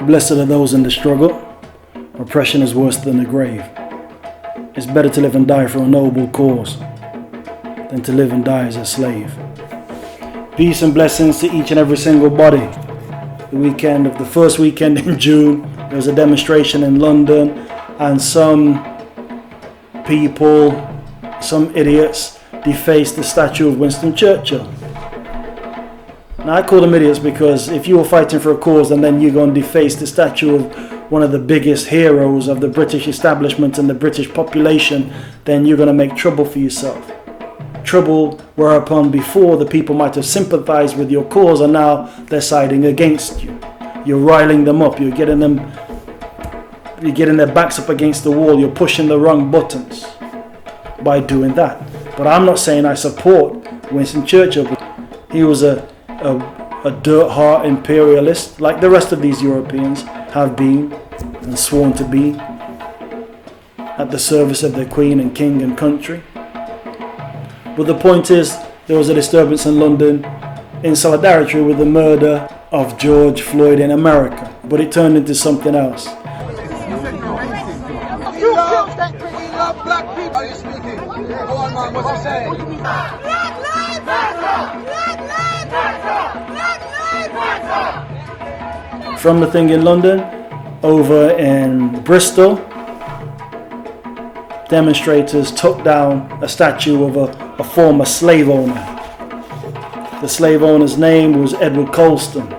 Blessed are those in the struggle. Oppression is worse than the grave. It's better to live and die for a noble cause than to live and die as a slave. Peace and blessings to each and every single body. The first weekend in June, there was a demonstration in London, and some people, some idiots, defaced the statue of Winston Churchill. Now, I call them idiots because if you were fighting for a cause and then you go and deface the statue of one of the biggest heroes of the British establishment and the British population, then you're going to make trouble for yourself. Trouble whereupon before the people might have sympathized with your cause, and now they're siding against you. You're riling them up, you're getting their backs up against the wall, you're pushing the wrong buttons by doing that. But I'm not saying I support Winston Churchill. He was a dirt heart imperialist, like the rest of these Europeans have been and sworn to be, at the service of their queen and king and country. But the point is, there was a disturbance in London in solidarity with the murder of George Floyd in America, but it turned into something else. We love black people. Are you speaking? Go on, man, what's he saying? Black lives matter! Black lives matter! Black lives matter! From the thing in London, over in Bristol, demonstrators took down a statue of a former slave owner. The slave owner's name was Edward Colston.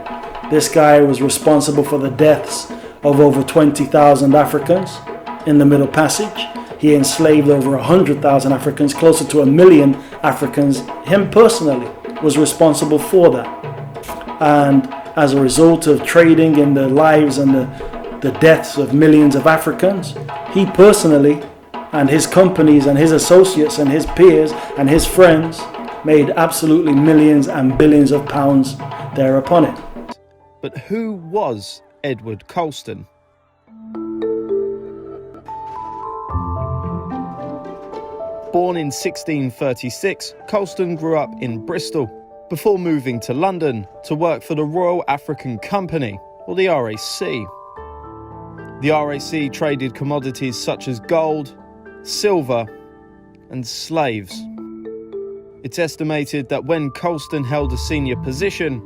This guy was responsible for the deaths of over 20,000 Africans in the Middle Passage. He enslaved over 100,000 Africans, closer to 1 million Africans. Him personally was responsible for that. And as a result of trading in the lives and the deaths of millions of Africans, he personally and his companies and his associates and his peers and his friends made absolutely millions and billions of pounds thereupon it. But who was Edward Colston? Born in 1636, Colston grew up in Bristol before moving to London to work for the Royal African Company, or the RAC. The RAC traded commodities such as gold, silver, and slaves. It's estimated that when Colston held a senior position,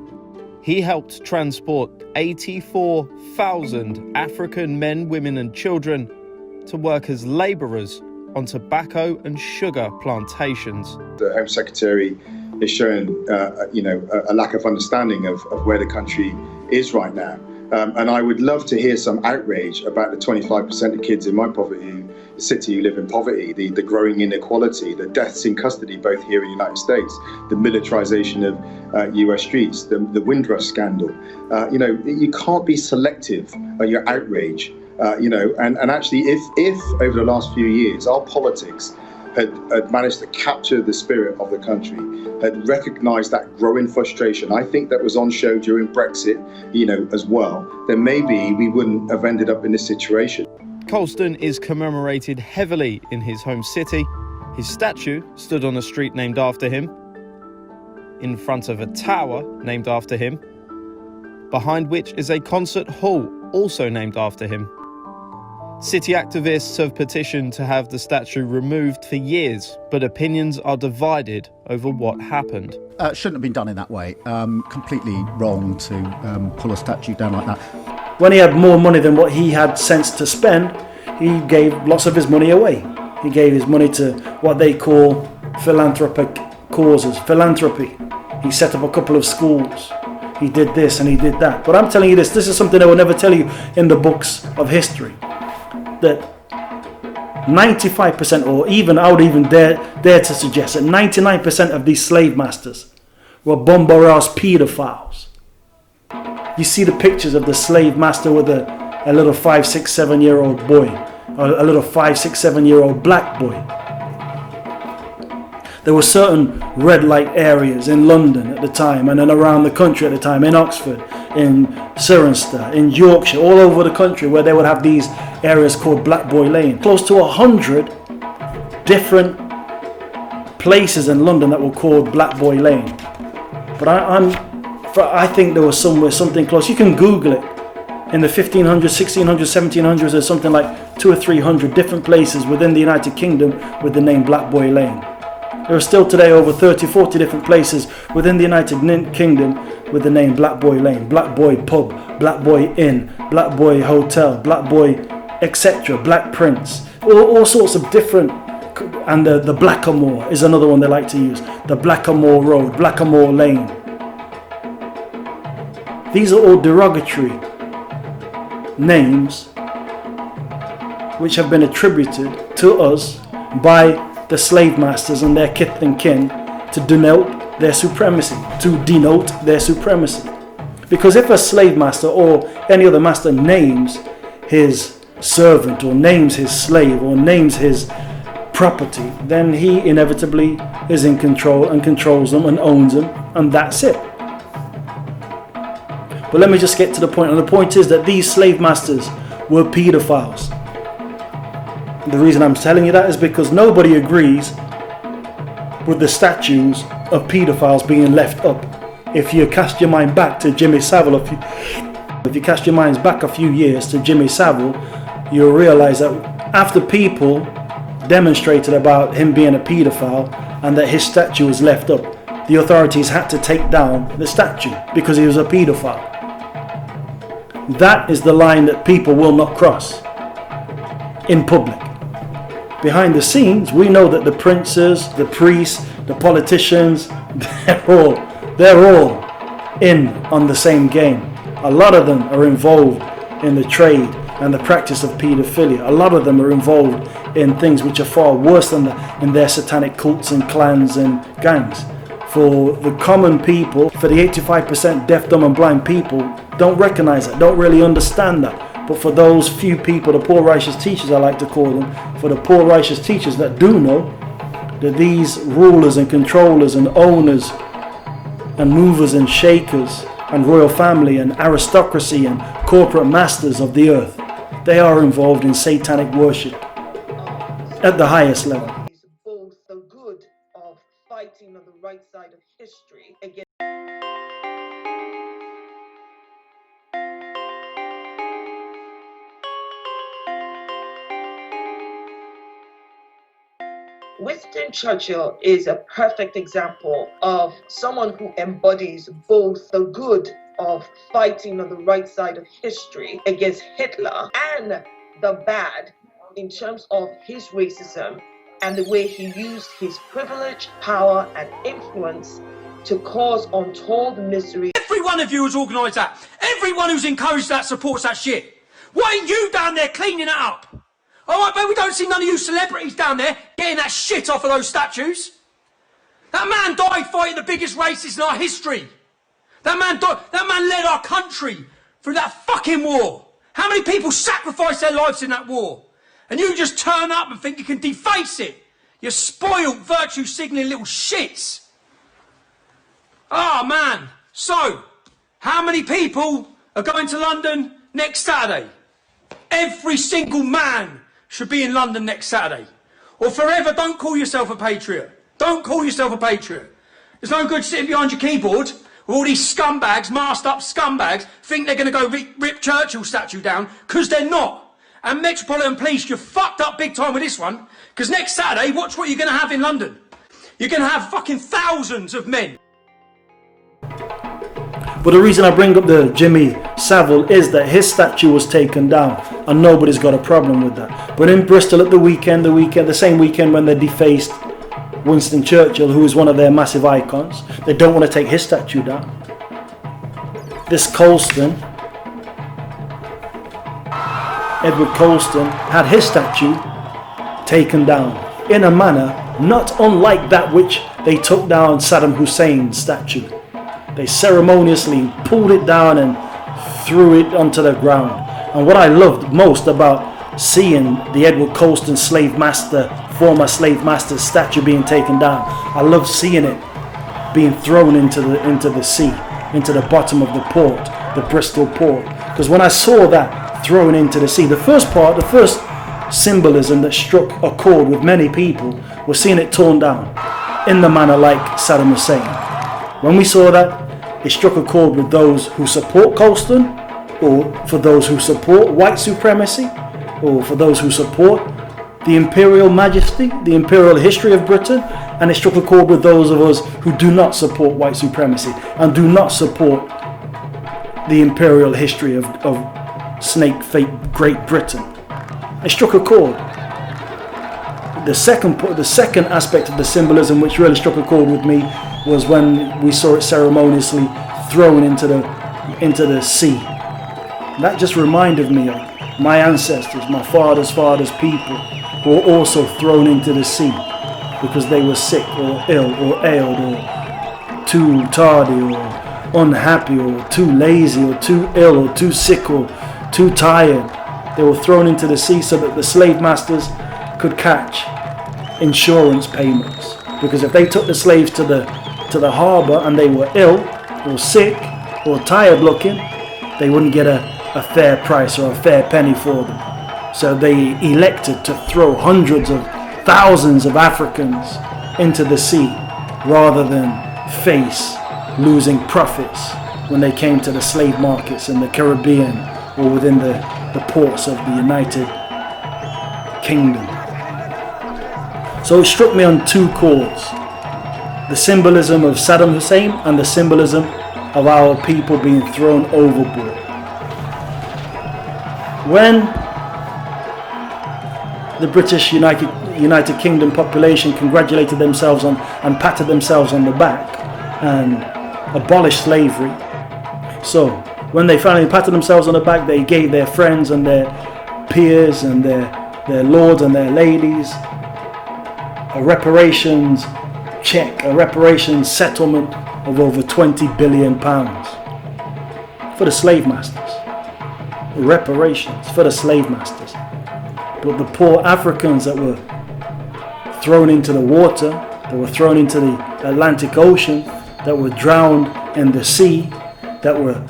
he helped transport 84,000 African men, women, and children to work as labourers on tobacco and sugar plantations. The Home Secretary is showing, a lack of understanding of where the country is right now. And I would love to hear some outrage about the 25% of kids in my city who live in poverty, the growing inequality, the deaths in custody, both here in the United States, the militarization of US streets, the Windrush scandal. You can't be selective on your outrage. And actually, if over the last few years our politics had managed to capture the spirit of the country, had recognised that growing frustration, I think that was on show during Brexit, as well, then maybe we wouldn't have ended up in this situation. Colston is commemorated heavily in his home city. His statue stood on a street named after him, in front of a tower named after him, behind which is a concert hall also named after him. City activists have petitioned to have the statue removed for years, but opinions are divided over what happened. Shouldn't have been done in that way. Completely wrong to pull a statue down like that. When he had more money than what he had sense to spend, he gave lots of his money away. He gave his money to what they call philanthropic causes, philanthropy. He set up a couple of schools. He did this and he did that. But I'm telling you this is something I will never tell you in the books of history. That 95%, or even I would even dare to suggest that 99% of these slave masters were Bombaras pedophiles. You see the pictures of the slave master with a little 5, 6, 7-year-old boy, or a little 5, 6, 7-year-old black boy. There were certain red light areas in London at the time, and then around the country at the time, in Oxford, in Cirencester, in Yorkshire, all over the country, where they would have these areas called Black Boy Lane. Close to 100 different places in London that were called Black Boy Lane. But I think there was something close. You can Google it In the 1500s, 1600s, 1700s, there's something like 200 or 300 different places within the United Kingdom with the name Black Boy Lane. There are still today over 30, 40 different places within the United Kingdom with the name Black Boy Lane, Black Boy Pub, Black Boy Inn, Black Boy Hotel, Black Boy, etc., Black Prince, all sorts of different. And the Blackamoor is another one they like to use. The Blackamoor Road, Blackamoor Lane. These are all derogatory names which have been attributed to us by the slave masters and their kith and kin to denote their supremacy. Because if a slave master or any other master names his servant or names his slave or names his property, then he inevitably is in control and controls them and owns them, and that's it. But let me just get to the point, and the point is that these slave masters were pedophiles. The reason I'm telling you that is because nobody agrees with the statues of pedophiles being left up. If you cast your mind back to Jimmy Savile, if you cast your minds back a few years to Jimmy Savile, you'll realize that after people demonstrated about him being a paedophile and that his statue was left up, the authorities had to take down the statue because he was a paedophile. That is the line that people will not cross in public. Behind the scenes, we know that the princes, the priests, the politicians, they're all in on the same game. A lot of them are involved in the trade and the practice of paedophilia. A lot of them are involved in things which are far worse than that, in their satanic cults and clans and gangs. For the common people, for the 85% deaf, dumb and blind people, don't recognize that, don't really understand that. But for those few people, the poor righteous teachers I like to call them, for the poor righteous teachers that do know that these rulers and controllers and owners and movers and shakers and royal family and aristocracy and corporate masters of the earth, they are involved in satanic worship at the highest level. Both the good of fighting on the right side of history against Winston Churchill is a perfect example of someone who embodies both the good of fighting on the right side of history against Hitler and the bad in terms of his racism and the way he used his privilege, power, and influence to cause untold misery. Every one of you who's organised that, everyone who's encouraged that, supports that shit. Why ain't you down there cleaning it up? Alright, but we don't see none of you celebrities down there getting that shit off of those statues. That man died fighting the biggest racists in our history. That man led our country through that fucking war. How many people sacrificed their lives in that war? And you just turn up and think you can deface it. You spoiled, virtue signalling little shits. Oh man. So, how many people are going to London next Saturday? Every single man should be in London next Saturday. Or forever don't call yourself a patriot. Don't call yourself a patriot. There's no good sitting behind your keyboard with all these scumbags, masked up scumbags, think they're going to go rip Churchill statue down, because they're not. And Metropolitan Police, you're fucked up big time with this one, because next Saturday, watch what you're going to have in London. You're going to have fucking thousands of men. But the reason I bring up the Jimmy Savile is that his statue was taken down and nobody's got a problem with that. But in Bristol at the same weekend when they defaced Winston Churchill, who is one of their massive icons, they don't want to take his statue down. This Colston, Edward Colston, had his statue taken down in a manner not unlike that which they took down Saddam Hussein's statue. They ceremoniously pulled it down and threw it onto the ground. And what I loved most about seeing the Edward Colston former slave master statue being taken down, I loved seeing it being thrown into the sea, into the bottom of the port, the Bristol port. Because when I saw that thrown into the sea, the first symbolism that struck a chord with many people was seeing it torn down in the manner like Saddam Hussein. When we saw that, it struck a chord with those who support Colston or for those who support white supremacy, or for those who support the imperial majesty, the imperial history of Britain, and it struck a chord with those of us who do not support white supremacy and do not support the imperial history of snake fake Great Britain. It struck a chord. The second aspect of the symbolism which really struck a chord with me was when we saw it ceremoniously thrown into the sea. That just reminded me of my ancestors, my father's people, who were also thrown into the sea because they were sick or ill or ailed or too tardy or unhappy or too lazy or too ill or too sick or too tired. They were thrown into the sea so that the slave masters could catch insurance payments, because if they took the slaves to the harbour and they were ill or sick or tired looking, they wouldn't get a fair price or a fair penny for them. So they elected to throw hundreds of thousands of Africans into the sea rather than face losing profits when they came to the slave markets in the Caribbean or within the ports of the United Kingdom. So it struck me on two chords: the symbolism of Saddam Hussein and the symbolism of our people being thrown overboard. When the British United Kingdom population congratulated themselves on and patted themselves on the back and abolished slavery, so when they finally patted themselves on the back, they gave their friends and their peers and their lords and their ladies a reparations check, a reparations settlement of over £20 billion for the slave masters. Reparations for the slave masters. But the poor Africans that were thrown into the water, that were thrown into the Atlantic Ocean, that were drowned in the sea, that were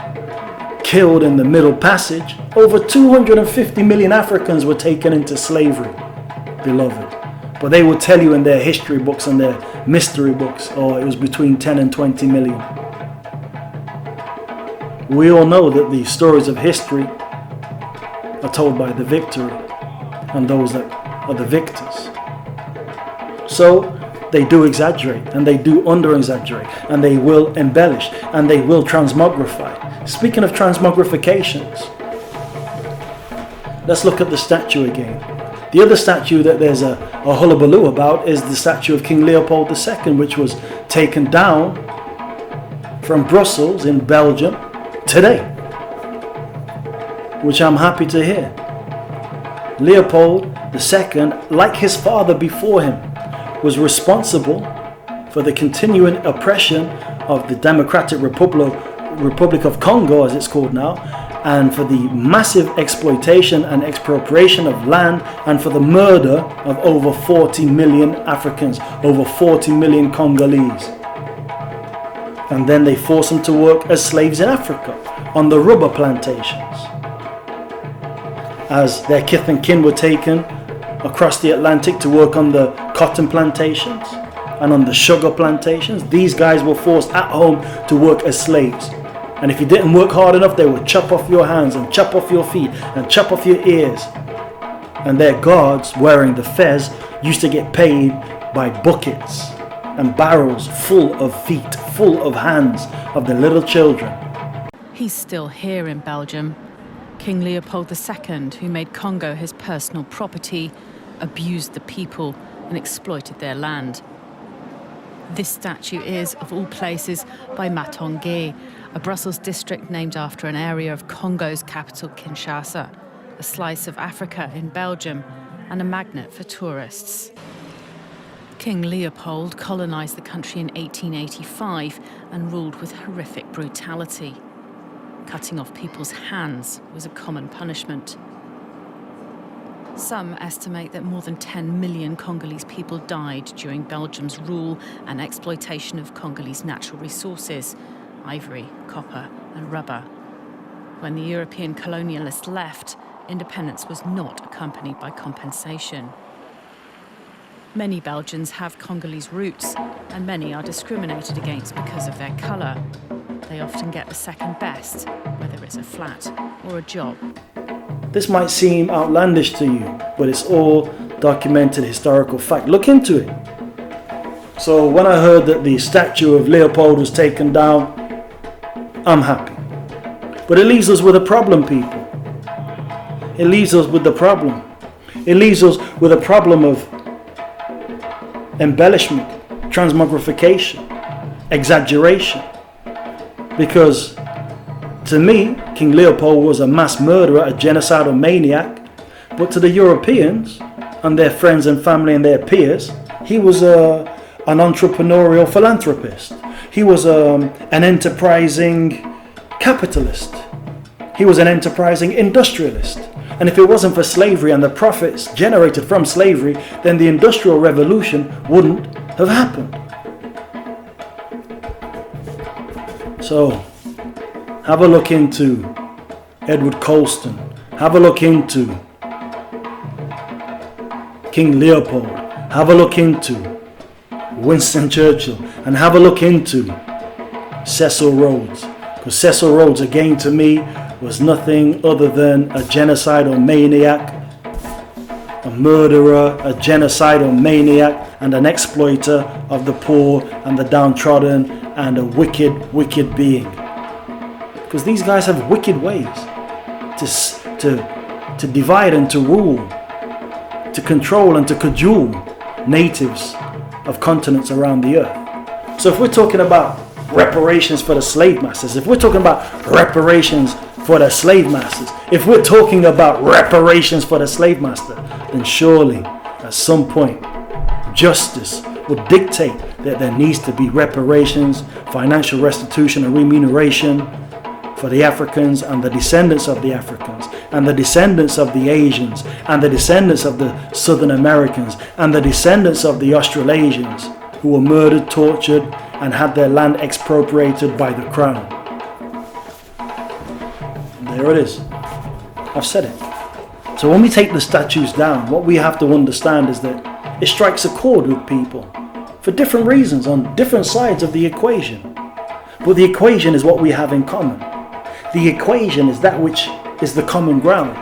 killed in the Middle Passage, over 250 million Africans were taken into slavery, beloved. But they will tell you in their history books and their mystery books, it was between 10 and 20 million. We all know that the stories of history are told by the victory and those that are the victors. So they do exaggerate, and they do under-exaggerate, and they will embellish, and they will transmogrify. Speaking of transmogrifications, let's look at the statue again. The other statue that there's a hullabaloo about is the statue of King Leopold II, which was taken down from Brussels in Belgium today, which I'm happy to hear. Leopold II, like his father before him, was responsible for the continuing oppression of the Democratic Republic of Congo, as it's called now, and for the massive exploitation and expropriation of land, and for the murder of over 40 million Africans, over 40 million Congolese. And then they forced them to work as slaves in Africa on the rubber plantations, as their kith and kin were taken across the Atlantic to work on the cotton plantations and on the sugar plantations. These guys were forced at home to work as slaves. And if you didn't work hard enough, they would chop off your hands and chop off your feet and chop off your ears. And their guards, wearing the fez, used to get paid by buckets and barrels full of feet, full of hands of the little children. He's still here in Belgium. King Leopold II, who made Congo his personal property, abused the people and exploited their land. This statue is, of all places, by Matongé, a Brussels district named after an area of Congo's capital, Kinshasa, a slice of Africa in Belgium, and a magnet for tourists. King Leopold colonised the country in 1885 and ruled with horrific brutality. Cutting off people's hands was a common punishment. Some estimate that more than 10 million Congolese people died during Belgium's rule and exploitation of Congolese natural resources, ivory, copper and rubber. When the European colonialists left, independence was not accompanied by compensation. Many Belgians have Congolese roots, and many are discriminated against because of their colour. They often get the second best, whether it's a flat or a job. This might seem outlandish to you, but it's all documented historical fact. Look into it. So when I heard that the statue of Leopold was taken down, I'm happy. But it leaves us with a problem, people. It leaves us with the problem. It leaves us with a problem of embellishment, transmogrification, exaggeration. Because to me, King Leopold was a mass murderer, a genocidal maniac. But to the Europeans and their friends and family and their peers, he was an entrepreneurial philanthropist. He was an enterprising capitalist. He was an enterprising industrialist. And if it wasn't for slavery and the profits generated from slavery, then the Industrial Revolution wouldn't have happened. So, have a look into Edward Colston. Have a look into King Leopold. Have a look into Winston Churchill. And have a look into Cecil Rhodes. Because Cecil Rhodes, again, to me, was nothing other than a genocidal maniac, a murderer, a genocidal maniac, and an exploiter of the poor and the downtrodden, and a wicked, wicked being. Because these guys have wicked ways to divide and to rule, to control and to cajole natives of continents around the earth. So if we're talking about reparations for the slave masters, if we're talking about reparations for the slave masters, if we're talking about reparations for the slave master, then surely at some point justice would dictate that there needs to be reparations, financial restitution and remuneration for the Africans and the descendants of the Africans and the descendants of the Asians and the descendants of the Southern Americans and the descendants of the Australasians who were murdered, tortured and had their land expropriated by the crown. There it is. I've said it. So when we take the statues down, what we have to understand is that it strikes a chord with people for different reasons on different sides of the equation. But the equation is what we have in common. The equation is that which is the common ground.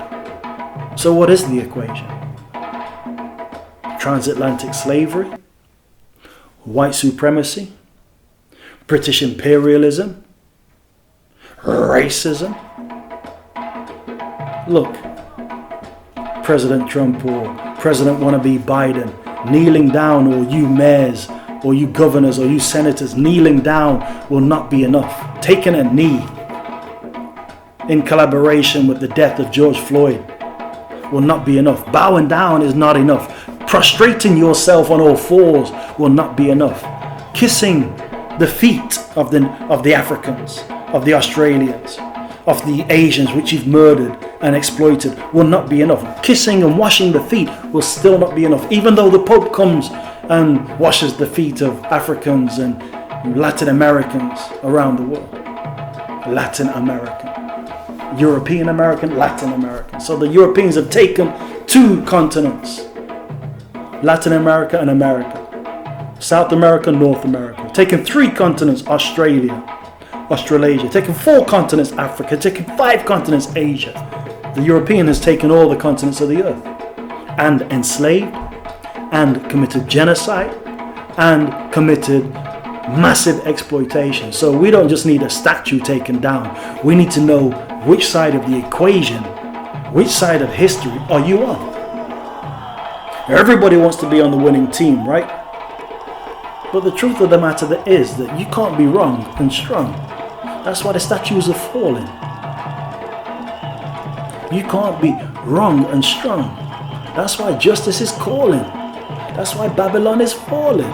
So what is the equation? Transatlantic slavery, white supremacy, British imperialism, racism. Look, President Trump or President wannabe Biden kneeling down, or you mayors, or you governors, or you senators kneeling down will not be enough. Taking a knee in collaboration with the death of George Floyd will not be enough. Bowing down is not enough. Prostrating yourself on all fours will not be enough. Kissing the feet of the Africans, of the Australians, of the Asians which you've murdered and exploited will not be enough. Kissing and washing the feet will still not be enough, even though the Pope comes and washes the feet of Africans and Latin Americans around the world. Latin American, European American, Latin American. So the Europeans have taken two continents, Latin America and America, South America, North America, taken three continents, Australasia, taken four continents, Africa, taken 5 continents, Asia. The European has taken all the continents of the earth and enslaved and committed genocide and committed massive exploitation. So we don't just need a statue taken down. We need to know which side of the equation, which side of history are you on? Everybody wants to be on the winning team, right? But the truth of the matter is that you can't be wrong and strong. That's why the statues are falling. You can't be wrong and strong. That's why justice is calling. That's why Babylon is falling.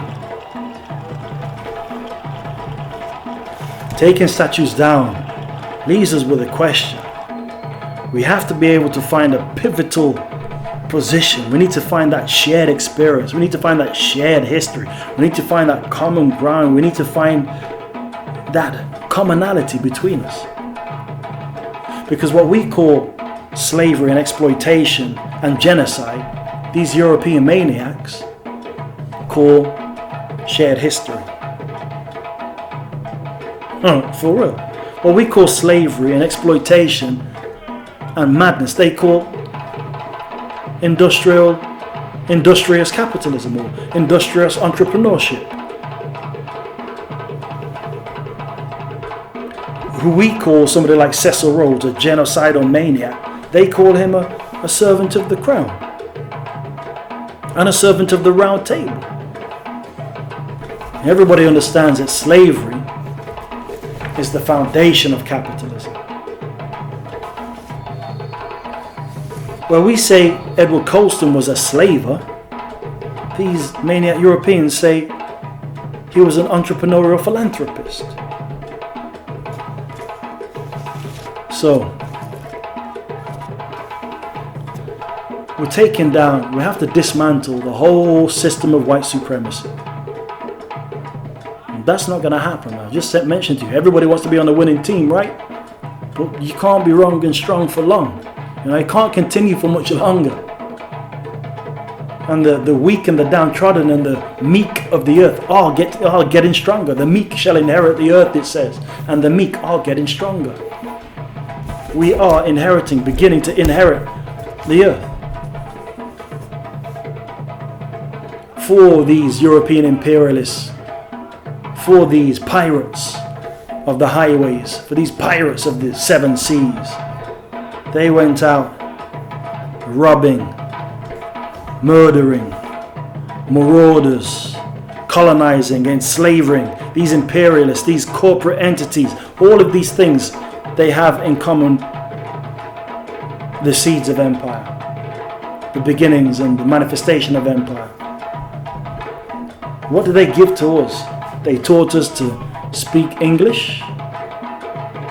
Taking statues down leaves us with a question. We have to be able to find a pivotal position. We need to find that shared experience. We need to find that shared history. We need to find that common ground. We need to find that commonality between us. Because what we call slavery and exploitation and genocide, these European maniacs call shared history. For real. What we call slavery and exploitation and madness, they call industrious capitalism or industrious entrepreneurship. Who we call somebody like Cecil Rhodes a genocidal maniac, they call him a servant of the crown and a servant of the round table. Everybody understands that slavery is the foundation of capitalism. Where we say Edward Colston was a slaver, these maniac Europeans say he was an entrepreneurial philanthropist. So, we're taking down, we have to dismantle the whole system of white supremacy. And that's not going to happen. I just mentioned to you, everybody wants to be on the winning team, right? But you can't be wrong and strong for long. You know, it can't continue for much longer. And the weak and the downtrodden and the meek of the earth are getting stronger. The meek shall inherit the earth, it says. And the meek are getting stronger. We are beginning to inherit the earth. For these European imperialists, for these pirates of the highways, for these pirates of the seven seas, they went out robbing, murdering, marauders, colonizing, enslaving, these imperialists, these corporate entities, all of these things, they have in common the seeds of empire, the beginnings and the manifestation of empire. What do they give to us? They taught us to speak English.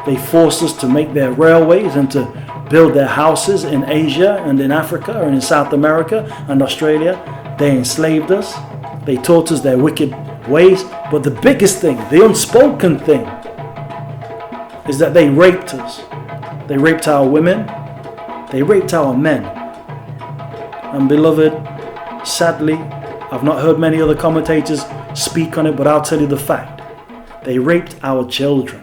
They forced us to make their railways and to build their houses in Asia and in Africa and in South America and Australia. They enslaved us. They taught us their wicked ways. But the biggest thing, the unspoken thing, is that they raped us. They raped our women. They raped our men. And beloved, sadly, I've not heard many other commentators speak on it, but I'll tell you the fact. They raped our children.